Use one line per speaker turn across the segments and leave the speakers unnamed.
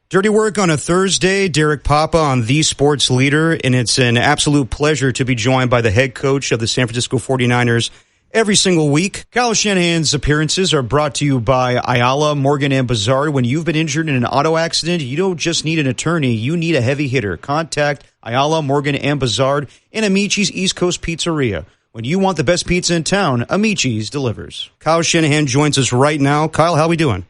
Dirty work on a Thursday. Derek Papa on The Sports Leader, and it's an absolute pleasure to be joined by the head coach of the San Francisco 49ers every single week. Kyle Shanahan's appearances are brought to you by Ayala, Morgan, and Bazaar. When you've been injured in an auto accident, you don't just need an attorney, you need a heavy hitter. Contact Ayala, Morgan, and Bazaar and Amici's East Coast Pizzeria. When you want the best pizza in town, Amici's delivers. Kyle Shanahan joins us right now. Kyle, how we doing?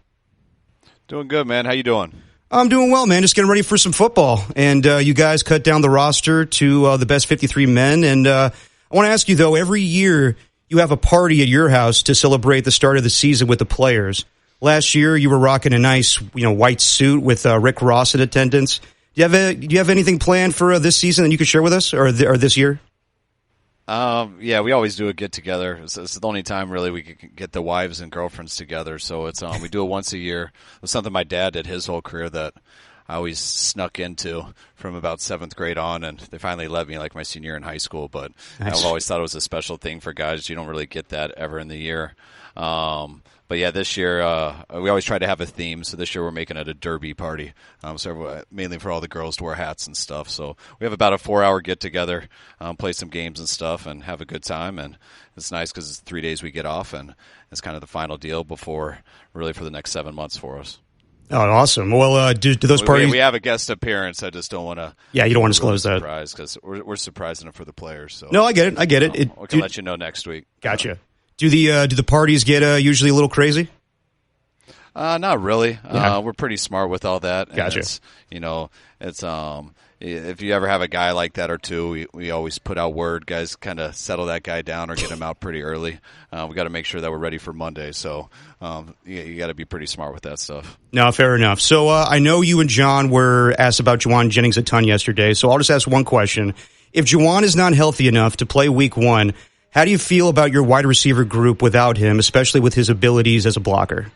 Doing good, man. How you doing?
I'm doing well, man. Just getting ready for some football. And you guys cut down the roster to the best 53 men. And I want to ask you, though, every year you have a party at your house to celebrate the start of the season with the players. Last year you were rocking a nice white suit with Rick Ross in attendance. Do you have anything planned for this season that you could share with us or this year?
Yeah, we always do a get-together. It's the only time, really, we can get the wives and girlfriends together. So it's we do it once a year. It was something my dad did his whole career that I always snuck into from about 7th grade on, and they finally let me like my senior year in high school. But nice. I've always thought it was a special thing for guys. You don't really get that ever in the year. But yeah, this year we always try to have a theme. So this year we're making it a derby party. So mainly for all the girls to wear hats and stuff. So we have about a 4-hour get together, play some games and stuff, and have a good time. And it's nice because it's 3 days we get off, and it's kind of the final deal before really for the next 7 months for us.
Oh, awesome. Well, do those parties?
We have a guest appearance. I just don't want to.
Yeah, you don't want to disclose that.
Because we're surprising it for the players. So
no, I get it.
I can let you know next week.
Gotcha. Do the parties get usually a little crazy?
Not really.
Yeah.
We're pretty smart with all that.
Gotcha.
It's if you ever have a guy like that or two, we always put out word. Guys kind of settle that guy down or get him out pretty early. We got to make sure that we're ready for Monday. So you got to be pretty smart with that stuff.
No, fair enough. So I know you and John were asked about Juwan Jennings a ton yesterday. So I'll just ask one question. If Juwan is not healthy enough to play week 1, how do you feel about your wide receiver group without him, especially with his abilities as a blocker?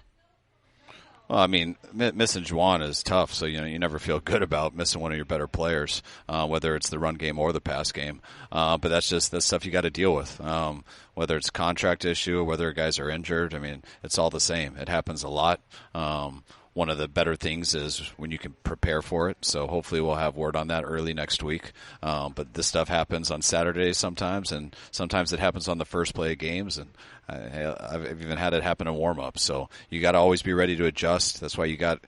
Well, I mean, missing Juwan is tough, so you never feel good about missing one of your better players, whether it's the run game or the pass game. But that's stuff you got to deal with, whether it's a contract issue or whether guys are injured. I mean, it's all the same. It happens a lot. One of the better things is when you can prepare for it. So hopefully we'll have word on that early next week. But this stuff happens on Saturdays sometimes, and sometimes it happens on the first play of games. And I've even had it happen in warm-up. So you got to always be ready to adjust. That's why you got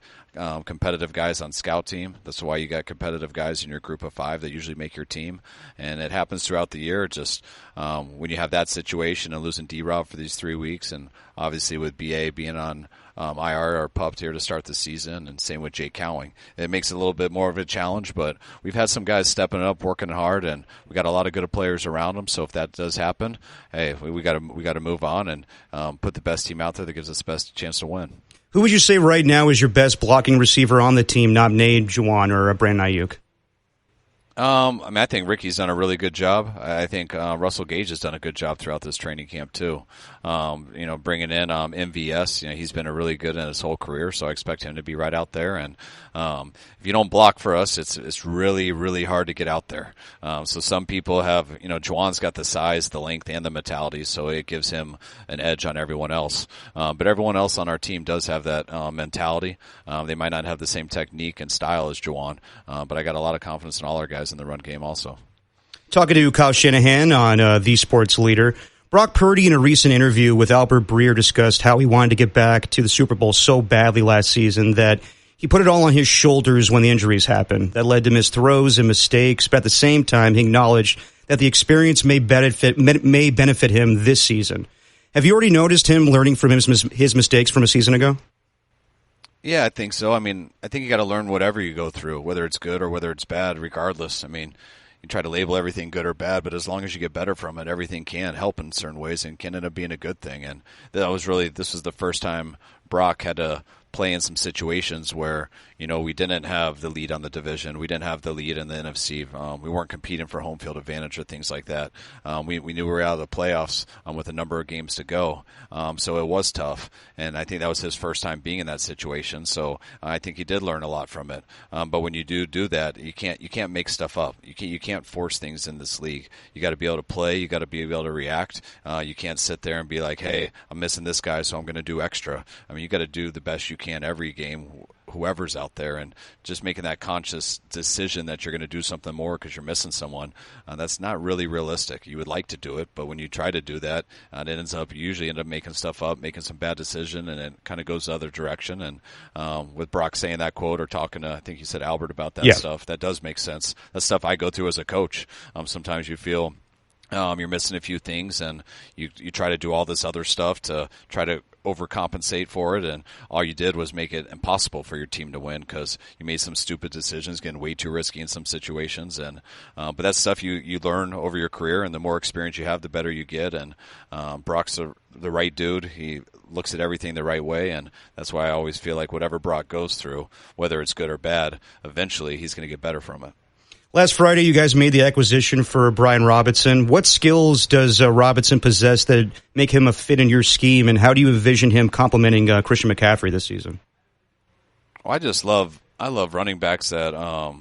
competitive guys on scout team. That's why you got competitive guys in your group of 5 that usually make your team. And it happens throughout the year. Just when you have that situation and losing D-Rob for these 3 weeks, and obviously with BA being on IR or pupped here to start the season, and same with Jake Cowing. It makes it a little bit more of a challenge, but we've had some guys stepping up, working hard, and we got a lot of good players around them. So if that does happen, hey, we got to move on and put the best team out there that gives us the best chance to win.
Who would you say right now is your best blocking receiver on the team, not named Juwan or Brandon Ayuk?
I think Ricky's done a really good job. I think Russell Gage has done a good job throughout this training camp too. Bringing in MVS, he's been a really good in his whole career, so I expect him to be right out there. And if you don't block for us, it's really, really hard to get out there. So some people have, Juwan's got the size, the length, and the mentality, so it gives him an edge on everyone else. But everyone else on our team does have that mentality. They might not have the same technique and style as Juwan, but I got a lot of confidence in all our guys in the run game also.
Talking to Kyle Shanahan on The Sports Leader. Brock Purdy, in a recent interview with Albert Breer, discussed how he wanted to get back to the Super Bowl so badly last season that he put it all on his shoulders when the injuries happened. That led to missed throws and mistakes, but at the same time, he acknowledged that the experience may benefit him this season. Have you already noticed him learning from his mistakes from a season ago?
Yeah, I think so. I mean, I think you got to learn whatever you go through, whether it's good or whether it's bad, regardless. I mean, you try to label everything good or bad, but as long as you get better from it, everything can help in certain ways and can end up being a good thing. And this was the first time Brock had to play in some situations where, we didn't have the lead on the division. We didn't have the lead in the NFC. We weren't competing for home field advantage or things like that. We knew we were out of the playoffs with a number of games to go. So it was tough. And I think that was his first time being in that situation. So I think he did learn a lot from it. But when you do that, you can't make stuff up. You can't force things in this league. You got to be able to play. You got to be able to react. You can't sit there and be like, hey, I'm missing this guy, so I'm going to do extra. I mean, you got to do the best you can every game, whoever's out there, and just making that conscious decision that you're going to do something more because you're missing someone. That's not really realistic. You would like to do it, but when you try to do that, it you usually end up making stuff up, making some bad decision, and it kind of goes the other direction. And with Brock saying that quote or talking to, I think you said Albert about that stuff, that does make sense. That's stuff I go through as a coach. Sometimes you feel you're missing a few things, and you try to do all this other stuff to try to overcompensate for it, and all you did was make it impossible for your team to win because you made some stupid decisions, getting way too risky in some situations. And but that's stuff you learn over your career, and the more experience you have, the better you get. And Brock's the right dude. He looks at everything the right way, and that's why I always feel like whatever Brock goes through, whether it's good or bad, eventually he's going to get better from it.
Last Friday, you guys made the acquisition for Brian Robinson. What skills does Robinson possess that make him a fit in your scheme, and how do you envision him complementing Christian McCaffrey this season?
Well, I love running backs that I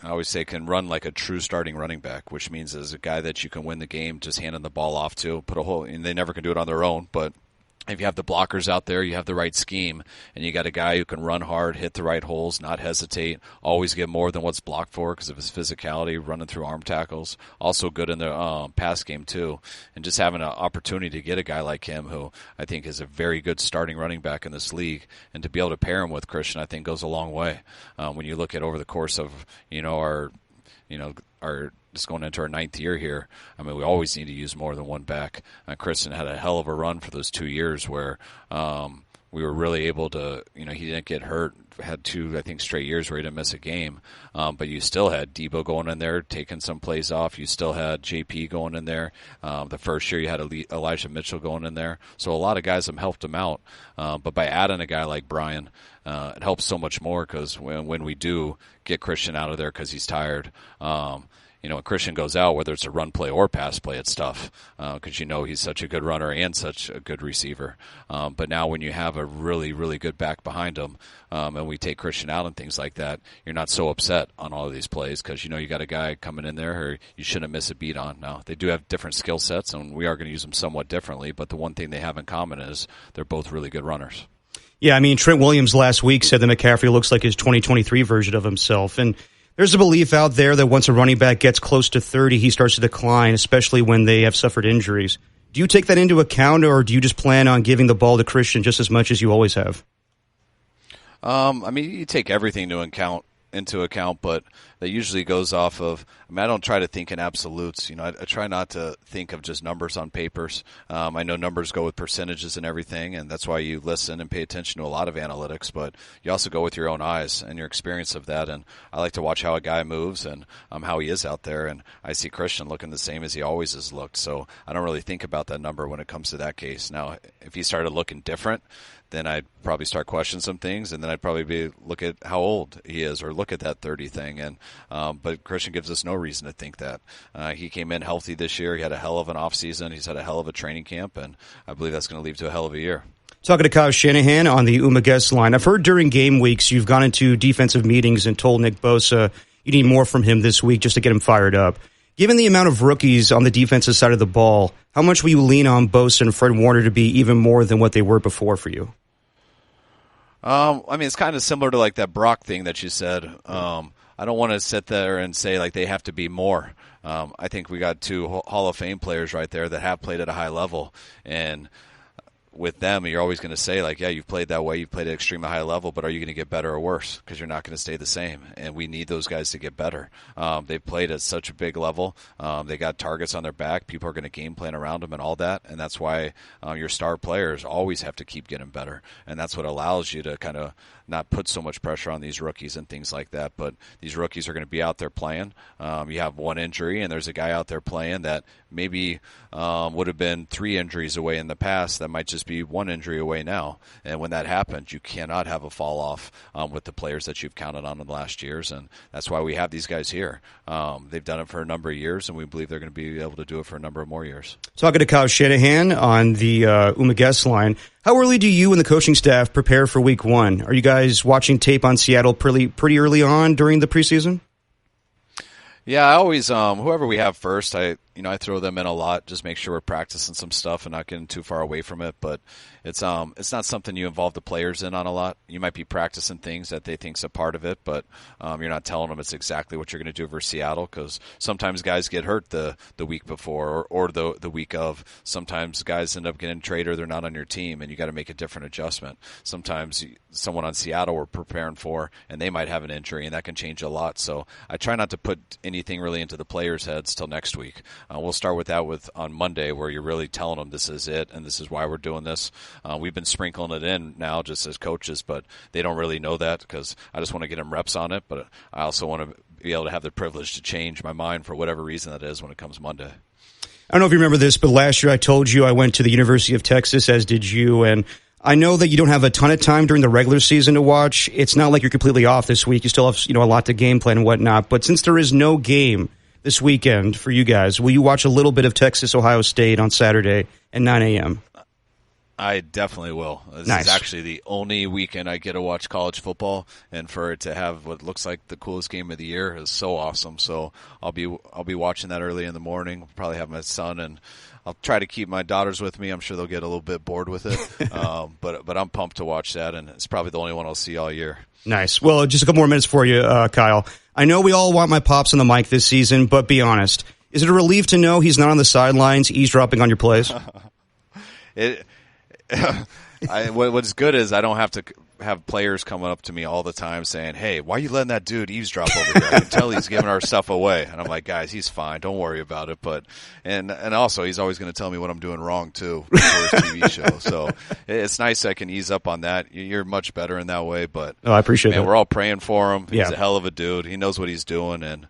always say can run like a true starting running back, which means as a guy that you can win the game just handing the ball off to, and they never can do it on their own, but if you have the blockers out there, you have the right scheme, and you got a guy who can run hard, hit the right holes, not hesitate, always get more than what's blocked for because of his physicality, running through arm tackles. Also good in the pass game too, and just having an opportunity to get a guy like him who I think is a very good starting running back in this league, and to be able to pair him with Christian, I think goes a long way. When you look at over the course of our just going into our 9th year here, I mean, we always need to use more than one back. Christian had a hell of a run for those 2 years where we were really able to, he didn't get hurt, had 2, I think, straight years where he didn't miss a game. But you still had Debo going in there, taking some plays off. You still had JP going in there. The first year you had Elijah Mitchell going in there. So a lot of guys have helped him out. But by adding a guy like Brian, it helps so much more because when we do get Christian out of there because he's tired, when Christian goes out, whether it's a run play or pass play, it's tough because he's such a good runner and such a good receiver. But now when you have a really, really good back behind him and we take Christian out and things like that, you're not so upset on all of these plays because you got a guy coming in there who you shouldn't miss a beat on. Now, they do have different skill sets, and we are going to use them somewhat differently, but the one thing they have in common is they're both really good runners.
Yeah, I mean, Trent Williams last week said that McCaffrey looks like his 2023 version of himself, and there's a belief out there that once a running back gets close to 30, he starts to decline, especially when they have suffered injuries. Do you take that into account, or do you just plan on giving the ball to Christian just as much as you always have?
You take everything into account, but that usually goes off of, I don't try to think in absolutes. I try not to think of just numbers on papers. I know numbers go with percentages and everything, and that's why you listen and pay attention to a lot of analytics, but you also go with your own eyes and your experience of that. And I like to watch how a guy moves and how he is out there, and I see Christian looking the same as he always has looked, so I don't really think about that number when it comes to that case. Now, if he started looking different, then I'd probably start questioning some things, and then I'd probably look at how old he is or look at that 30 thing. And but Christian gives us no reason to think that. He came in healthy this year. He had a hell of an offseason. He's had a hell of a training camp, and I believe that's going to lead to a hell of a year.
Talking to Kyle Shanahan on the UMA guest line. I've heard during game weeks you've gone into defensive meetings and told Nick Bosa you need more from him this week just to get him fired up. Given the amount of rookies on the defensive side of the ball, how much will you lean on Bosa and Fred Warner to be even more than what they were before for you?
It's kind of similar to like that Brock thing that you said. I don't want to sit there and say like they have to be more. I think we got 2 Hall of Fame players right there that have played at a high level, and with them, you're always going to say, like, yeah, you've played that way, you've played at extremely high level, but are you going to get better or worse? Because you're not going to stay the same, and we need those guys to get better. They've played at such a big level. They got targets on their back. People are going to game plan around them and all that, and that's why your star players always have to keep getting better, and that's what allows you to kind of not put so much pressure on these rookies and things like that. But these rookies are going to be out there playing. You have one injury, and there's a guy out there playing that maybe would have been 3 injuries away in the past. That might just be 1 injury away now. And when that happens, you cannot have a fall off with the players that you've counted on in the last years. And that's why we have these guys here. They've done it for a number of years, and we believe they're going to be able to do it for a number of more years.
Talking to Kyle Shanahan on the UMA guest line. How early do you and the coaching staff prepare for week 1? Are you guys watching tape on Seattle pretty early on during the preseason?
Yeah, I always, whoever we have first, I I throw them in a lot, just make sure we're practicing some stuff and not getting too far away from it. But it's not something you involve the players in on a lot. You might be practicing things that they think's a part of it, but you're not telling them it's exactly what you're going to do versus Seattle, because sometimes guys get hurt the week before or the week of. Sometimes guys end up getting traded or they're not on your team, and you got to make a different adjustment. Sometimes someone on Seattle we're preparing for, and they might have an injury, and that can change a lot. So I try not to put anything really into the players' heads till next week. We'll start with that on Monday, where you're really telling them this is it and this is why we're doing this. We've been sprinkling it in now just as coaches, but they don't really know that, because I just want to get them reps on it. But I also want to be able to have the privilege to change my mind for whatever reason that is when it comes Monday.
I don't know if you remember this, but last year I told you I went to the University of Texas, as did you, and I know that you don't have a ton of time during the regular season to watch. It's not like you're completely off this week. You still have, a lot to game plan and whatnot. But since there is no game this weekend for you guys, will you watch a little bit of Texas-Ohio State on Saturday at 9 a.m.?
I definitely will. This
Nice.
is actually the only weekend I get to watch college football, and for it to have what looks like the coolest game of the year is so awesome. So I'll be watching that early in the morning. I'll probably have my son, and I'll try to keep my daughters with me. I'm sure they'll get a little bit bored with it, but I'm pumped to watch that, and it's probably the only one I'll see all year.
Nice. Well, just a couple more minutes for you, Kyle. I know we all want my pops on the mic this season, but be honest. Is it a relief to know he's not on the sidelines eavesdropping on your plays?
What's good is I don't have to have players coming up to me all the time saying, "Hey, why are you letting that dude eavesdrop over there? I can tell he's giving our stuff away." And I'm like, "Guys, he's fine. Don't worry about it." But and also he's always going to tell me what I'm doing wrong too for his TV show. So it's nice I can ease up on that. You're much better in that way. But
I appreciate that.
We're all praying for him.
Yeah.
He's a hell of a dude. He knows what he's doing, and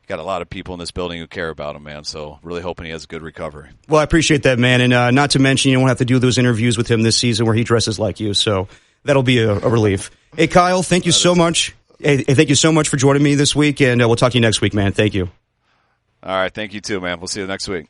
got a lot of people in this building who care about him, man. So really hoping he has a good recovery.
Well, I appreciate that, man. And not to mention, you won't have to do those interviews with him this season where he dresses like you. So that'll be a relief. Hey, Kyle, thank you so much. Hey, thank you so much for joining me this week. And we'll talk to you next week, man. Thank you.
All right. Thank you too, man. We'll see you next week.